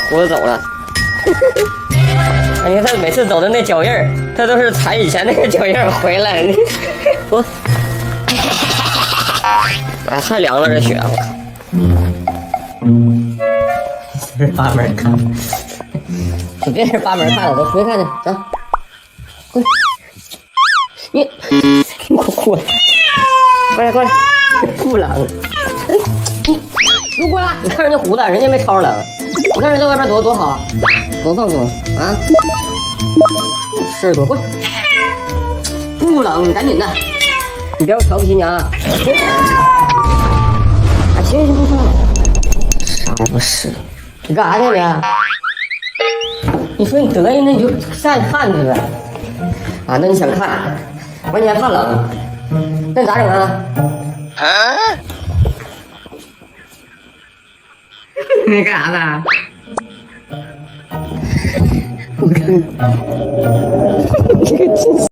胡子走了。哎呀，他每次走的那脚印儿，他都是踩以前那个脚印儿回来的。我，哎，太凉了这雪，我靠！这是八门看，你别是八门看了，都出去看去，走，过来，你过来，过来过来，不冷。你过来，你看人家胡子，人家没超冷。你看人在外边多好，多放松啊！事多，过来，不冷，赶紧的，你别瞧不起你啊！啊，行，不说了，啥不是？你干啥去你？你说你得意，那你就下去看去呗。啊，那你想看，完你还怕冷，那你咋整啊？你干啥呢？我看，这个真。